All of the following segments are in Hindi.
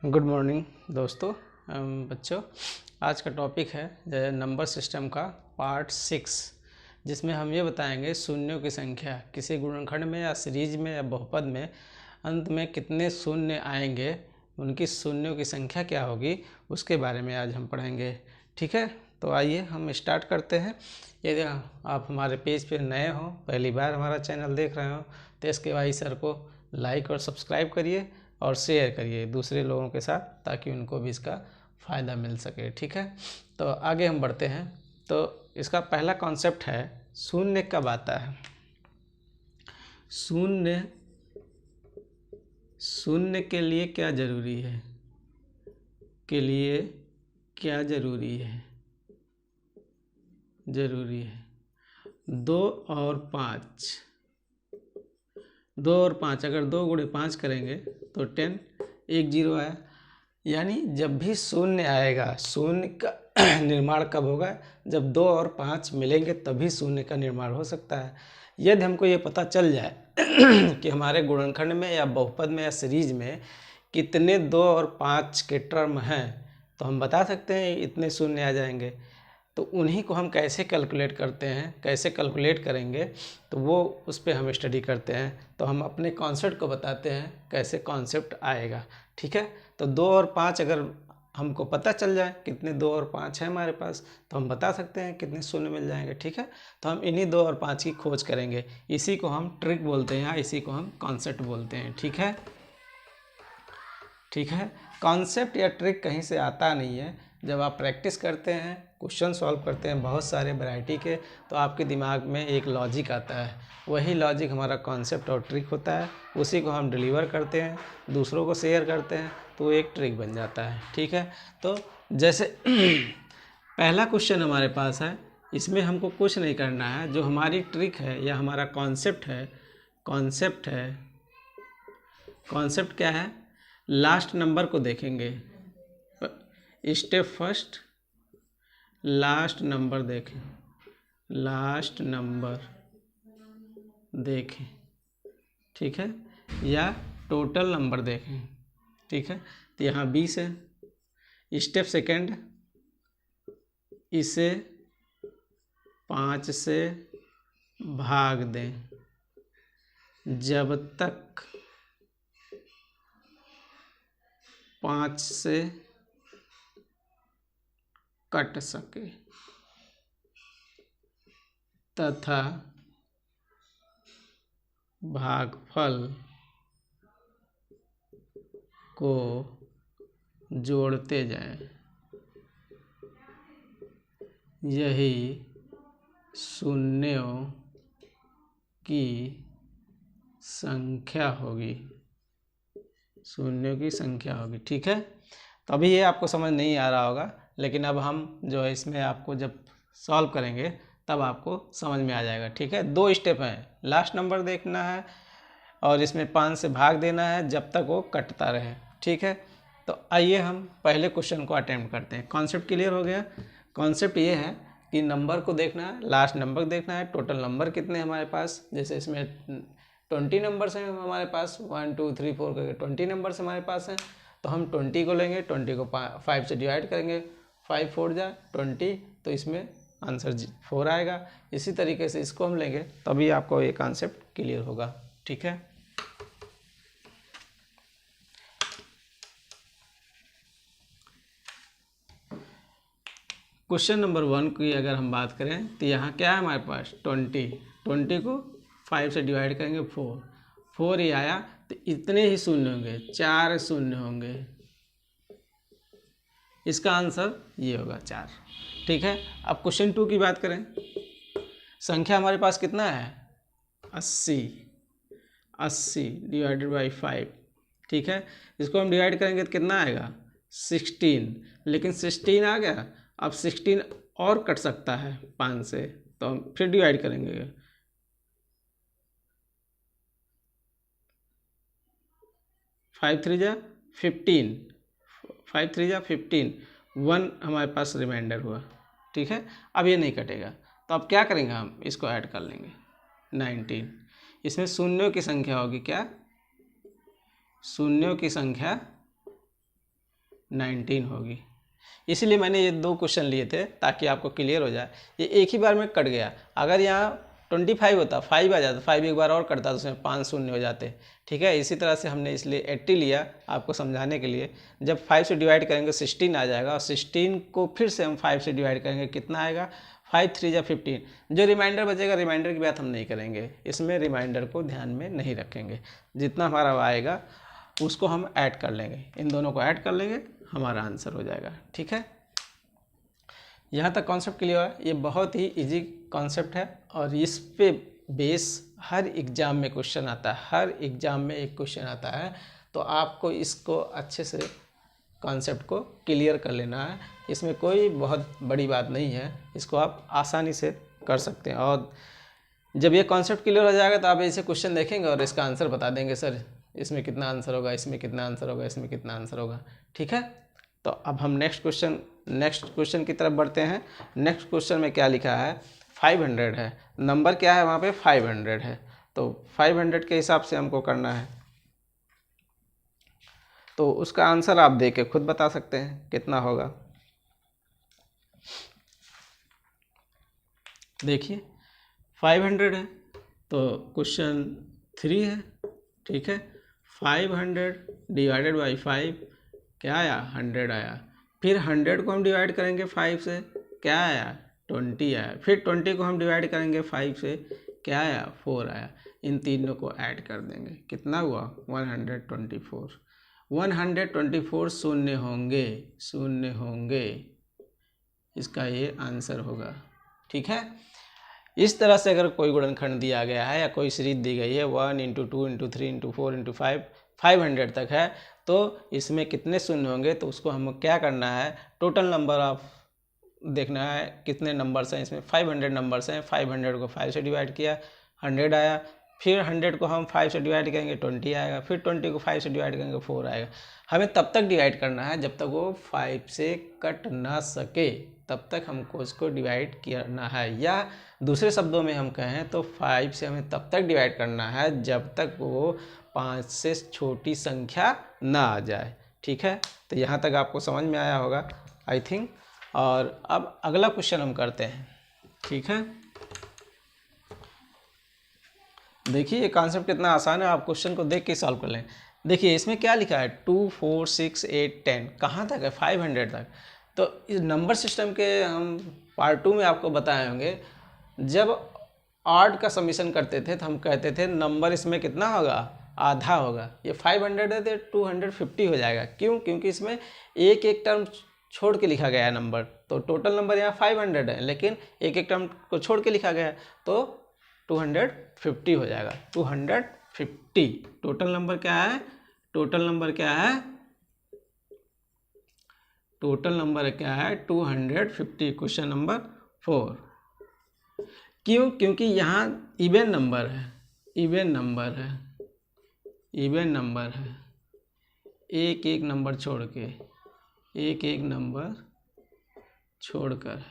गुड मॉर्निंग दोस्तों। बच्चों, आज का टॉपिक है नंबर सिस्टम का पार्ट 6, जिसमें हम ये बताएंगे शून्यों की संख्या किसी गुणनखंड में या सीरीज में या बहुपद में अंत में कितने शून्य आएंगे, उनकी शून्यों की संख्या क्या होगी, उसके बारे में आज हम पढ़ेंगे। ठीक है, तो आइए हम स्टार्ट करते हैं। यदि आप हमारे पेज पर नए हो, पहली बार हमारा चैनल देख रहे हो, तो SKY सर को लाइक और सब्सक्राइब करिए और शेयर करिए दूसरे लोगों के साथ, ताकि उनको भी इसका फ़ायदा मिल सके। ठीक है, तो आगे हम बढ़ते हैं। तो इसका पहला कॉन्सेप्ट है शून्य कब आता है। शून्य के लिए क्या ज़रूरी है, ज़रूरी है 2 और 5। 2 और 5, अगर 2 गुणे 5 करेंगे तो 10, 1 0 आया। यानी जब भी शून्य आएगा, शून्य का निर्माण कब होगा, जब 2 और 5 मिलेंगे तभी शून्य का निर्माण हो सकता है। यदि हमको ये पता चल जाए कि हमारे गुणनखंड में या बहुपद में या सीरीज में कितने 2 और 5 के टर्म हैं, तो हम बता सकते हैं इतने शून्य आ जाएंगे। तो उन्हीं को हम कैसे कैलकुलेट करते हैं, कैसे कैलकुलेट करेंगे, तो वो उस पर हम स्टडी करते हैं। तो हम अपने कॉन्सेप्ट को बताते हैं कैसे कॉन्सेप्ट आएगा। ठीक है, तो 2 और 5 अगर हमको पता चल जाए कितने 2 और 5 हैं हमारे पास, तो हम बता सकते हैं कितने शून्य मिल जाएंगे। ठीक है, तो हम इन्हीं 2 और 5 की खोज करेंगे। इसी को हम ट्रिक बोलते हैं या इसी को हम कॉन्सेप्ट बोलते हैं। ठीक है, कॉन्सेप्ट या ट्रिक कहीं से आता नहीं है। जब आप प्रैक्टिस करते हैं, क्वेश्चन सॉल्व करते हैं बहुत सारे वैरायटी के, तो आपके दिमाग में एक लॉजिक आता है। वही लॉजिक हमारा कॉन्सेप्ट और ट्रिक होता है। उसी को हम डिलीवर करते हैं, दूसरों को शेयर करते हैं, तो एक ट्रिक बन जाता है। ठीक है, तो जैसे पहला क्वेश्चन हमारे पास है, इसमें हमको कुछ नहीं करना है। जो हमारी ट्रिक है या हमारा कॉन्सेप्ट क्या है, लास्ट नंबर को देखेंगे। स्टेप फर्स्ट, लास्ट नंबर देखें। ठीक है, या टोटल नंबर देखें। ठीक है, तो यहाँ 20 है। स्टेप सेकंड, इसे 5 से भाग दें जब तक 5 से कट सके, तथा भागफल को जोड़ते जाएं। यही शून्यों की संख्या होगी। ठीक है, तो अभी ये आपको समझ नहीं आ रहा होगा, लेकिन अब हम जो है इसमें आपको जब सॉल्व करेंगे तब आपको समझ में आ जाएगा। ठीक है, 2 स्टेप हैं, लास्ट नंबर देखना है और इसमें 5 से भाग देना है जब तक वो कटता रहे। ठीक है, तो आइए हम पहले क्वेश्चन को अटेम्प्ट करते हैं। कॉन्सेप्ट क्लियर हो गया। कॉन्सेप्ट ये है कि नंबर को देखना है, लास्ट नंबर देखना है, टोटल नंबर कितने हमारे पास। जैसे इसमें 20 नंबर्स हैं हमारे पास, 1 2 3 4 करके 20 नंबर्स हमारे पास हैं। तो हम 20 को लेंगे, 20 को 5 से डिवाइड करेंगे, 5 4 जा 20, तो इसमें आंसर 4 आएगा। इसी तरीके से इसको हम लेंगे, तभी आपको ये कॉन्सेप्ट क्लियर होगा। ठीक है, क्वेश्चन नंबर 1 की अगर हम बात करें, तो यहाँ क्या है हमारे पास 20 को 5 से डिवाइड करेंगे, 4 ही आया। तो इतने ही शून्य होंगे, 4 शून्य होंगे। इसका आंसर ये होगा 4। ठीक है, अब क्वेश्चन 2 की बात करें। संख्या हमारे पास कितना है, 80 डिवाइडेड बाई 5। ठीक है, इसको हम डिवाइड करेंगे तो कितना आएगा, 16। लेकिन 16 आ गया, अब 16 और कट सकता है 5 से, तो हम फिर डिवाइड करेंगे। 5 3 जा 15, 5 3 जा 15, 1 हमारे पास रिमाइंडर हुआ। ठीक है, अब ये नहीं कटेगा, तो अब क्या करेंगे, हम इसको ऐड कर लेंगे 19। इसमें शून्यों की संख्या होगी क्या, शून्यों की संख्या 19 होगी। इसलिए मैंने ये 2 क्वेश्चन लिए थे ताकि आपको क्लियर हो जाए। ये एक ही बार में कट गया, अगर यहाँ 25 होता, 5 आ जाता, 5 एक बार और कटता तो उसमें 5 शून्य हो जाते। ठीक है, इसी तरह से हमने इसलिए 80 लिया आपको समझाने के लिए। जब 5 से डिवाइड करेंगे 16 आ जाएगा, और 16 को फिर से हम 5 से डिवाइड करेंगे, कितना आएगा, 5 3 या 15। जो रिमाइंडर बचेगा, रिमाइंडर की बात हम नहीं करेंगे, इसमें रिमाइंडर को ध्यान में नहीं रखेंगे। जितना हमारा आएगा उसको हम ऐड कर लेंगे, इन दोनों को ऐड कर लेंगे, हमारा आंसर हो जाएगा। ठीक है, यहाँ तक कॉन्सेप्ट क्लियर है। ये बहुत ही इजी कॉन्सेप्ट है और इस पे बेस हर एग्ज़ाम में क्वेश्चन आता है, हर एग्ज़ाम में एक क्वेश्चन आता है। तो आपको इसको अच्छे से कॉन्सेप्ट को क्लियर कर लेना है, इसमें कोई बहुत बड़ी बात नहीं है, इसको आप आसानी से कर सकते हैं। और जब ये कॉन्सेप्ट क्लियर हो जाएगा तो आप ऐसे क्वेश्चन देखेंगे और इसका आंसर बता देंगे, सर इसमें कितना आंसर होगा, इसमें कितना आंसर होगा, इसमें कितना आंसर होगा। ठीक है, तो अब हम नेक्स्ट क्वेश्चन की तरफ बढ़ते हैं। नेक्स्ट क्वेश्चन में क्या लिखा है, 500 है, नंबर क्या है वहाँ पे 500 है, तो 500 के हिसाब से हमको करना है। तो उसका आंसर आप देख के खुद बता सकते हैं कितना होगा। देखिए 500 है तो क्वेश्चन 3 है। ठीक है, 500 डिवाइडेड बाई 5 क्या आया, 100 आया। फिर 100 को हम डिवाइड करेंगे 5 से, क्या आया, 20 आया। फिर 20 को हम डिवाइड करेंगे 5 से, क्या आया, 4 आया। इन तीनों को ऐड कर देंगे, कितना हुआ, 124। 124 शून्य होंगे, इसका ये आंसर होगा। ठीक है, इस तरह से अगर कोई गुणनखंड दिया गया है या कोई सीरीज दी गई है 1 × 2 × 3 × 4 × 5 500 तक है, तो इसमें कितने शून्य होंगे, तो उसको हम क्या करना है, टोटल नंबर ऑफ देखना है कितने नंबर्स हैं इसमें। 500 नंबर्स हैं, 500 को 5 से डिवाइड किया, 100 आया। फिर 100 को हम 5 से डिवाइड करेंगे, 20 आएगा। फिर 20 को 5 से डिवाइड करेंगे, 4 आएगा। हमें तब तक डिवाइड करना है जब तक वो 5 से कट ना सके, तब तक हमको उसको डिवाइड करना है। या दूसरे शब्दों में हम कहें तो 5 से हमें तब तक डिवाइड करना है जब तक वो 5 से छोटी संख्या ना आ जाए। ठीक है, तो यहाँ तक आपको समझ में आया होगा आई थिंक। और अब अगला क्वेश्चन हम करते हैं। ठीक है, देखिए ये कॉन्सेप्ट कितना आसान है, आप क्वेश्चन को देख के सॉल्व कर लें। देखिए इसमें क्या लिखा है, 2 4 6 8 10, कहाँ तक है, 500 तक। तो इस नंबर सिस्टम के हम पार्ट 2 में आपको बताए होंगे। जब ऑड का समीशन करते थे तो हम कहते थे नंबर इसमें कितना होगा, आधा होगा। ये 500 है तो 250 हो जाएगा। क्यों, क्योंकि इसमें एक एक टर्म छोड़ के लिखा गया है नंबर। तो टोटल नंबर यहाँ 500 है, लेकिन एक एक टर्म को छोड़ के लिखा गया है, तो 250 हो जाएगा। 250 टोटल नंबर क्या है, टोटल नंबर क्या है, टोटल नंबर क्या है 250। Question number 4। क्यों, क्योंकि यहाँ इवन नंबर है, इवन नंबर है, इवन नंबर है, एक एक नंबर छोड़ के, एक एक नंबर छोड़कर।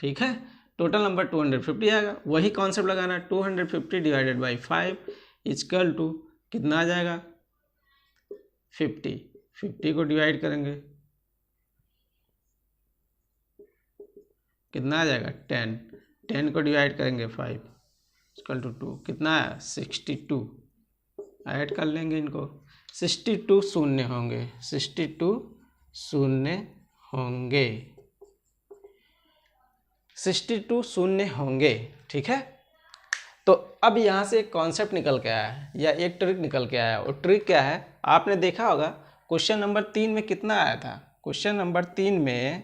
ठीक है, टोटल नंबर 250 आएगा। वही कॉन्सेप्ट लगाना है, 250 डिवाइडेड बाई 5 इक्वल टू कितना आ जाएगा, 50। 50 को डिवाइड करेंगे कितना आ जाएगा, 10। 10 को डिवाइड करेंगे 5 इक्वल टू 2, कितना है, 62। ऐड कर लेंगे इनको, 62 शून्य होंगे, 62 शून्य होंगे, 62 शून्य होंगे। ठीक है, तो अब यहाँ से एक कॉन्सेप्ट निकल के आया है या एक ट्रिक निकल के आया है। और ट्रिक क्या है, आपने देखा होगा क्वेश्चन नंबर 3 में कितना आया था, क्वेश्चन नंबर 3 में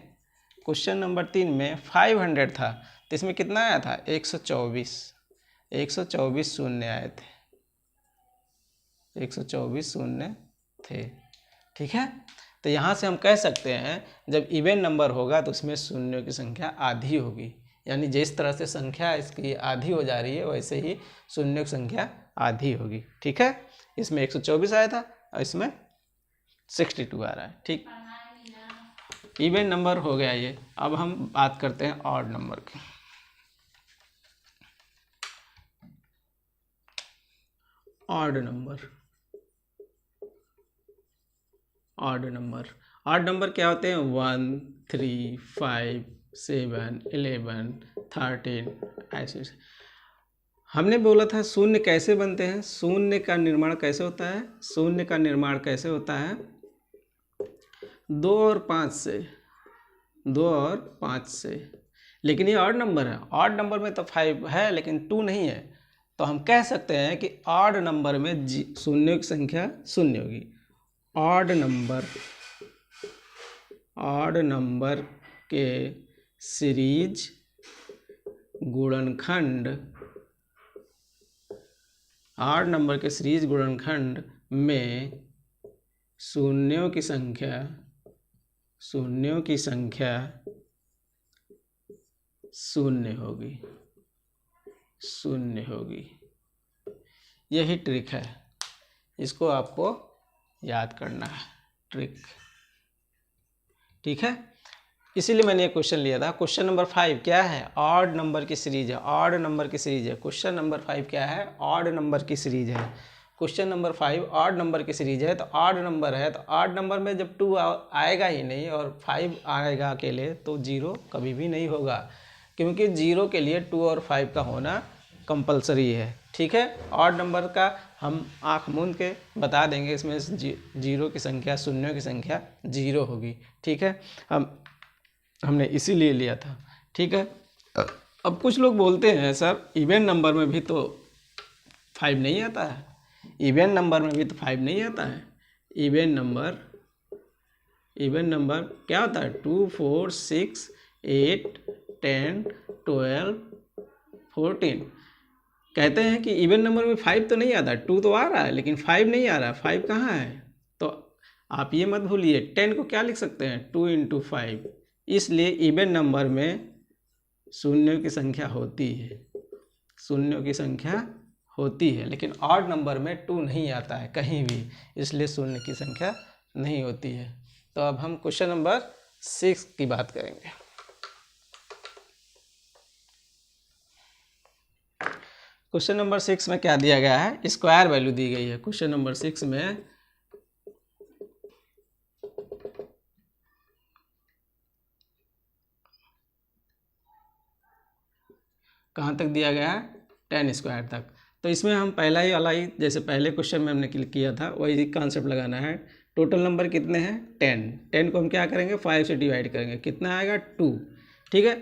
500 था, तो इसमें कितना आया था, 124 शून्य आए थे, 124 शून्य थे। ठीक है, तो यहाँ से हम कह सकते हैं जब इवन नंबर होगा तो उसमें शून्यों की संख्या आधी होगी। यानी जिस तरह से संख्या इसकी आधी हो जा रही है वैसे ही शून्यों की संख्या आधी होगी। ठीक है, इसमें 124 आया था और इसमें 62 आ रहा है। ठीक, इवन नंबर हो गया ये। अब हम बात करते हैं ऑड नंबर की। Odd number, odd number. Odd number क्या होते हैं? 1, 3, 5, 7, 11, 13 ऐसे। हमने बोला था शून्य कैसे बनते हैं, शून्य का निर्माण कैसे होता है? शून्य का निर्माण कैसे होता है? 2 और 5 से, 2 और 5 से। लेकिन ये ऑड नंबर है, ऑड नंबर में तो 5 है लेकिन 2 नहीं है, तो हम कह सकते हैं कि ऑड नंबर में शून्यों की संख्या शून्य होगी। ऑड नंबर के सीरीज गुणनखंड, ऑड नंबर के सीरीज गुणनखंड में शून्यों की संख्या शून्य होगी। यही ट्रिक है, इसको आपको याद करना है, ट्रिक। ठीक है, इसीलिए मैंने ये क्वेश्चन लिया था। क्वेश्चन नंबर 5 क्या है? ऑड नंबर की सीरीज है, ऑड नंबर की सीरीज है। क्वेश्चन नंबर 5 क्या है? ऑड नंबर की सीरीज है। क्वेश्चन नंबर 5 ऑड नंबर की सीरीज है, तो ऑड नंबर है तो ऑड नंबर में जब 2 आएगा ही नहीं और 5 आएगा अकेले, तो 0 कभी भी नहीं होगा, क्योंकि 0 के लिए 2 और 5 का होना कंपलसरी है। ठीक है, ऑड नंबर का हम आँख मूंद के बता देंगे, इसमें 0 की संख्या, शून्यों की संख्या 0 होगी। ठीक है, हमने इसीलिए लिया था। ठीक है, अब कुछ लोग बोलते हैं सर इवन नंबर में भी तो 5 नहीं आता है, इवन नंबर में भी तो 5 नहीं आता है। इवन नंबर क्या होता है? 2, 4, 6, 8, 10, 12, 14। कहते हैं कि इवन नंबर में 5 तो नहीं आता, 2 तो आ रहा है लेकिन 5 नहीं आ रहा। 5 कहाँ है? तो आप ये मत भूलिए, 10 को क्या लिख सकते हैं? 2 × 5। इसलिए इवन नंबर में शून्यों की संख्या होती है, लेकिन ऑड नंबर में 2 नहीं आता है कहीं भी, इसलिए शून्य की संख्या नहीं होती है। तो अब हम क्वेश्चन नंबर 6 की बात करेंगे। क्वेश्चन नंबर 6 में क्या दिया गया है? स्क्वायर वैल्यू दी गई है। क्वेश्चन नंबर 6 में कहाँ तक दिया गया है? 10 स्क्वायर तक। तो इसमें हम पहला ही वाला ही, जैसे पहले क्वेश्चन में हमने किया था, वही कॉन्सेप्ट लगाना है। टोटल नंबर कितने हैं? 10 को हम क्या करेंगे? 5 से डिवाइड करेंगे, कितना आएगा? 2। ठीक है,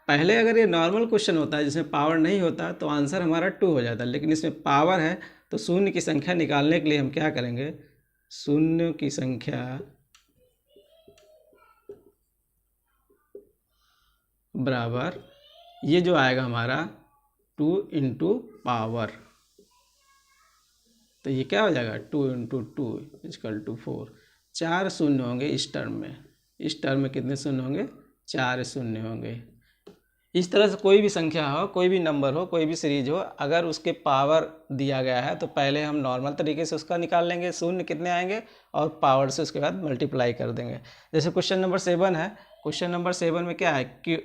पहले अगर ये नॉर्मल क्वेश्चन होता है जिसमें पावर नहीं होता तो आंसर हमारा 2 हो जाता, लेकिन इसमें पावर है, तो शून्य की संख्या निकालने के लिए हम क्या करेंगे? शून्य की संख्या बराबर ये जो आएगा हमारा 2 × पावर, तो ये क्या हो जाएगा? 2 × 2 = 4। 4 शून्य होंगे इस टर्म में कितने शून्य होंगे? 4 शून्य होंगे। इस तरह से कोई भी संख्या हो, कोई भी नंबर हो, कोई भी सीरीज हो, अगर उसके पावर दिया गया है तो पहले हम नॉर्मल तरीके से उसका निकाल लेंगे, शून्य कितने आएंगे, और पावर से उसके बाद मल्टीप्लाई कर देंगे। जैसे क्वेश्चन नंबर 7 है, क्वेश्चन नंबर 7 में क्या है कि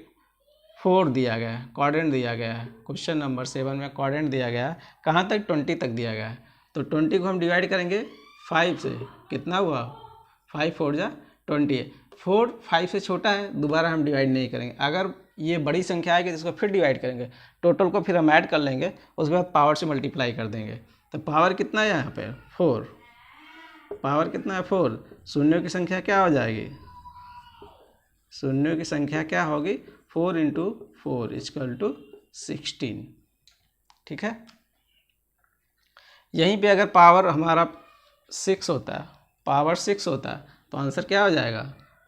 4 दिया गया है, क्वाड्रेंट दिया गया है। क्वेश्चन नंबर 7 में क्वाड्रेंट दिया गया है, कहाँ तक? 20 तक दिया गया है। तो 20 को हम डिवाइड करेंगे 5 से, कितना हुआ? 5 4 जा 20। 4 5 से छोटा है, दोबारा हम डिवाइड नहीं करेंगे। अगर ये बड़ी संख्या आएगी तो इसको फिर डिवाइड करेंगे, टोटल को फिर हम ऐड कर लेंगे, उसके बाद पावर से मल्टीप्लाई कर देंगे। तो पावर कितना है यहाँ पे? 4। पावर कितना है? 4। शून्यों की संख्या क्या हो जाएगी? शून्यों की संख्या क्या होगी? 4 × 4 = 16। ठीक है, यहीं पे अगर पावर हमारा 6 होता है, पावर 6 होता है, तो आंसर क्या हो जाएगा?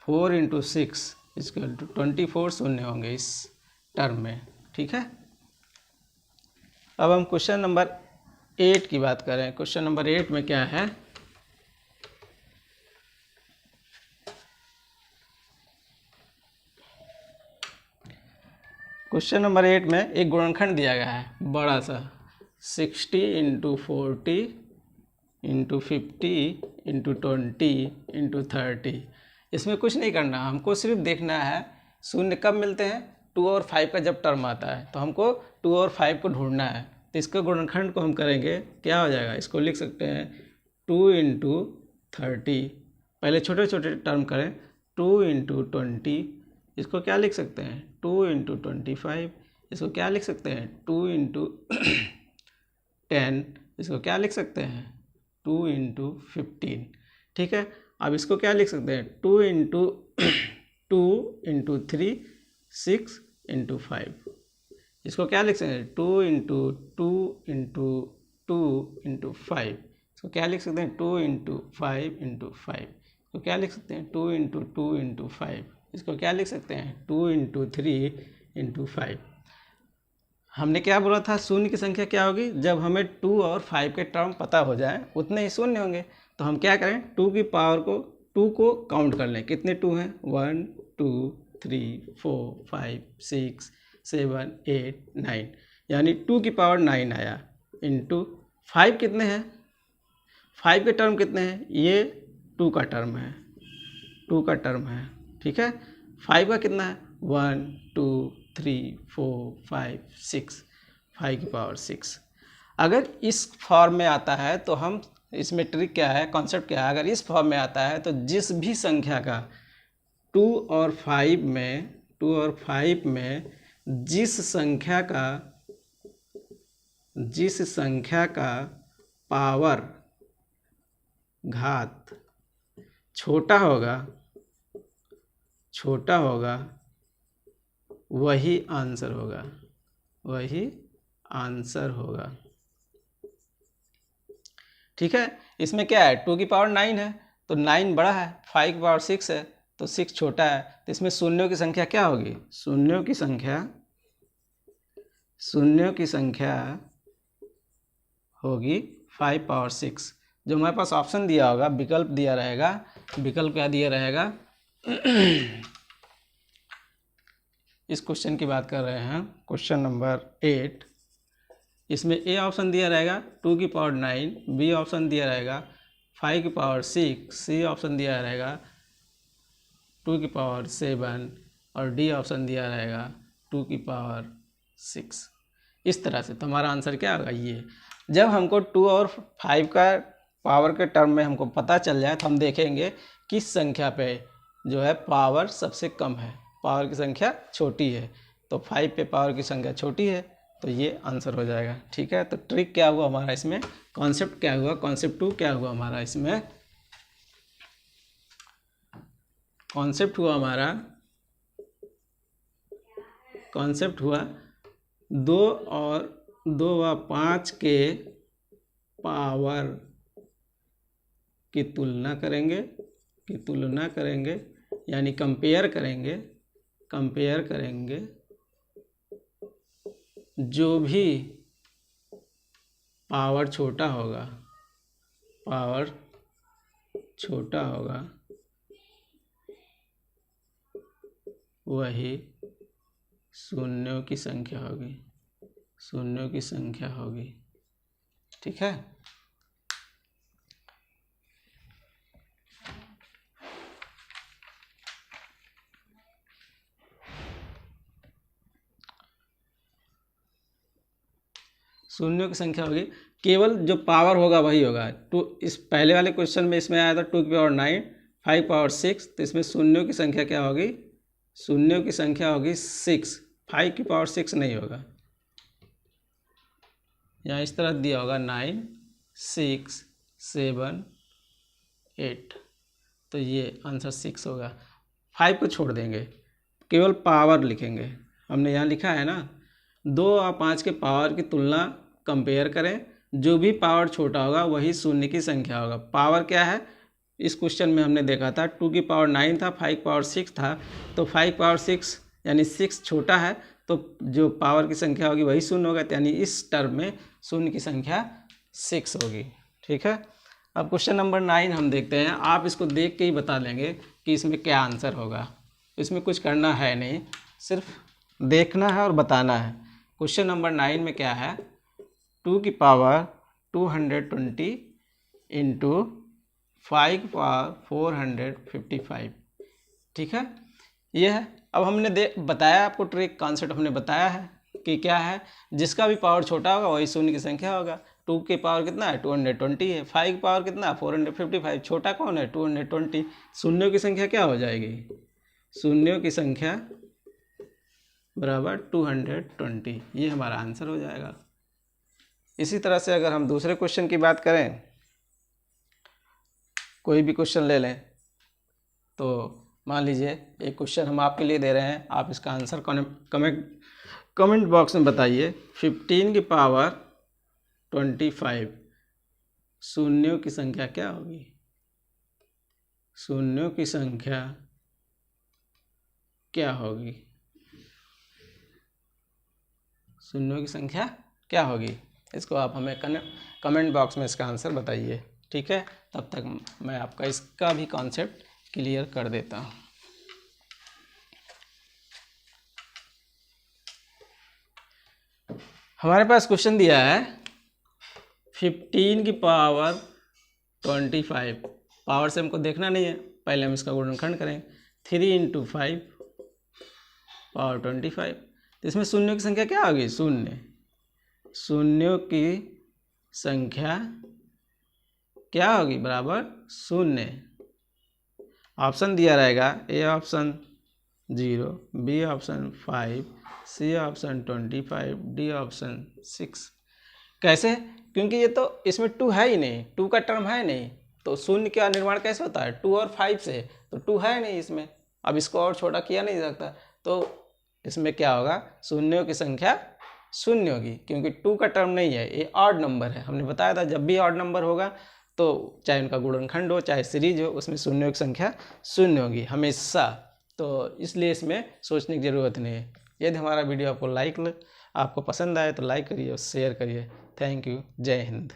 4 × 6 = 24 शून्य होंगे इस टर्म में। ठीक है, अब हम क्वेश्चन नंबर 8 की बात करें। क्वेश्चन नंबर 8 में क्या है? क्वेश्चन नंबर 8 में एक गुणनखंड दिया गया है बड़ा सा, 60 × 40 × 50 × 20 × 30। इसमें कुछ नहीं करना, हमको सिर्फ देखना है शून्य कब मिलते हैं? 2 और 5 का जब टर्म आता है, तो हमको 2 और 5 को ढूंढना है। तो इसका गुणनखंड को हम करेंगे, क्या हो जाएगा? इसको लिख सकते हैं 2 × 30 पहले छोटे छोटे टर्म करें। 2 इंटू 20, इसको क्या लिख सकते हैं 2 इंटू 25, इसको क्या लिख सकते हैं 2 इंटू 10, इसको क्या लिख सकते हैं 2 इंटू 15। ठीक है, अब इसको क्या लिख सकते हैं 2 इंटू 3, 6 इंटू 5, इसको क्या लिख सकते हैं 2 इंटू 5, इसको क्या लिख सकते हैं 2 इंटू 5 इंटू 5, इसको क्या लिख सकते हैं 2 इंटू 5, इसको क्या लिख सकते हैं 2 इंटू 3 इंटू 5। हमने क्या बोला था, शून्य की संख्या क्या होगी, जब हमें 2 और 5 के टर्म पता हो जाए उतने ही शून्य होंगे। तो हम क्या करें 2 की पावर को 2 को काउंट कर लें, कितने 2 हैं 1 2 3 4 5 6 7 8 9, यानी 2 की पावर 9 आया। इंटू 5 कितने हैं, 5 के टर्म कितने हैं, ये 2 का टर्म है, 2 का टर्म है। ठीक है, 5 का कितना है 1 2 3 4 5 6, 5 की पावर 6। अगर इस फॉर्म में आता है तो हम, इसमें ट्रिक क्या है, कॉन्सेप्ट क्या है, अगर इस फॉर्म में आता है तो जिस भी संख्या का 2 और 5 में जिस संख्या का पावर घात छोटा होगा वही आंसर होगा। ठीक है, इसमें क्या है 2 की पावर 9 है तो 9 बड़ा है, 5 की पावर 6 है तो 6 छोटा है, तो इसमें शून्यों की संख्या क्या होगी, शून्यों की संख्या होगी 5 पावर 6। जो हमारे पास ऑप्शन दिया होगा, विकल्प दिया रहेगा, विकल्प क्या दिया रहेगा इस क्वेश्चन की बात कर रहे हैं, क्वेश्चन नंबर 8, इसमें ए ऑप्शन दिया रहेगा 2 की पावर 9, बी ऑप्शन दिया रहेगा 5 की पावर 6, सी ऑप्शन दिया रहेगा 2 की पावर 7 और डी ऑप्शन दिया रहेगा 2 की पावर 6। इस तरह से तो हमारा आंसर क्या होगा ये। जब हमको 2 और 5 का पावर के टर्म में हमको पता चल जाए तो हम देखेंगे किस संख्या पे जो है पावर सबसे कम है, पावर की संख्या छोटी है, तो 5 पे पावर की संख्या छोटी है तो ये आंसर हो जाएगा। ठीक है, तो ट्रिक क्या हुआ हमारा इसमें, कॉन्सेप्ट क्या हुआ, कॉन्सेप्ट 2 क्या हुआ हमारा इसमें, कॉन्सेप्ट हुआ 2 और 2 व 5 के पावर की तुलना करेंगे यानी कंपेयर करेंगे, जो भी पावर छोटा होगा वही शून्यों की संख्या होगी। ठीक है, शून्यों की संख्या होगी, केवल जो पावर होगा वही होगा। टू, इस पहले वाले क्वेश्चन में इसमें आया था 2 की पावर 9, 5 पावर 6, तो इसमें शून्यों की संख्या क्या होगी, शून्यों की संख्या होगी 6, 5 की पावर 6 नहीं होगा, यहाँ इस तरह दिया होगा 9 6 7 8, तो ये आंसर 6 होगा। 5 को छोड़ देंगे, केवल पावर लिखेंगे, हमने यहाँ लिखा है ना 2 और 5 के पावर की तुलना कंपेयर करें, जो भी पावर छोटा होगा वही शून्य की संख्या होगा। पावर क्या है, इस क्वेश्चन में हमने देखा था 2 की पावर 9 था, 5 पावर 6 था, तो 5 पावर 6 यानी 6 छोटा है, तो जो पावर की संख्या होगी वही शून्य होगा, यानी इस टर्म में शून्य की संख्या 6 होगी। ठीक है, अब क्वेश्चन नंबर 9 हम देखते हैं। आप इसको देख के ही बता लेंगे कि इसमें क्या आंसर होगा, इसमें कुछ करना है नहीं, सिर्फ देखना है और बताना है। क्वेश्चन नंबर 9 में क्या है, 2 की पावर 220 इंटू 5 पावर 455। ठीक है, ये है। अब हमने बताया आपको ट्रिक, कॉन्सेप्ट हमने बताया है कि क्या है, जिसका भी पावर छोटा होगा वही शून्य की संख्या होगा। 2 की पावर कितना है 220 है, 5 की पावर कितना 455, छोटा कौन है 220। शून्यों की संख्या क्या हो जाएगी, शून्यों की संख्या बराबर 220, ये हमारा आंसर हो जाएगा। इसी तरह से अगर हम दूसरे क्वेश्चन की बात करें, कोई भी क्वेश्चन ले लें, तो मान लीजिए एक क्वेश्चन हम आपके लिए दे रहे हैं, आप इसका आंसर कमेंट बॉक्स में बताइए। 15 की पावर 25 शून्यों की संख्या क्या होगी, शून्यों की संख्या क्या होगी, शून्यों की संख्या क्या होगी, इसको आप हमें कमेंट बॉक्स में इसका आंसर बताइए। ठीक है, तब तक मैं आपका इसका भी कॉन्सेप्ट क्लियर कर देता हूँ। हमारे पास क्वेश्चन दिया है 15 की पावर 25, पावर से हमको देखना नहीं है, पहले हम इसका गुणनखंड करें। 3 × 5 पावर 25, तो इसमें शून्यों की संख्या क्या होगी, शून्यों की संख्या क्या होगी बराबर शून्य। ऑप्शन दिया रहेगा, A option 0, B option 5, C option 25, D option 6। कैसे, क्योंकि ये तो इसमें 2 है ही नहीं, 2 का टर्म है नहीं, तो शून्य का निर्माण कैसे होता है 2 और 5 से, तो 2 है नहीं इसमें, अब इसको और छोटा किया नहीं जा सकता, तो इसमें क्या होगा, शून्यों की संख्या शून्य होगी, क्योंकि 2 का टर्म नहीं है, ये ऑड नंबर है। हमने बताया था जब भी ऑड नंबर होगा तो चाहे उनका गुणनखंड हो चाहे सीरीज हो, उसमें शून्यों की संख्या शून्य होगी हमेशा, तो इसलिए इसमें सोचने की ज़रूरत नहीं है। यदि हमारा वीडियो आपको पसंद आए तो लाइक करिए और शेयर करिए। थैंक यू, जय हिंद।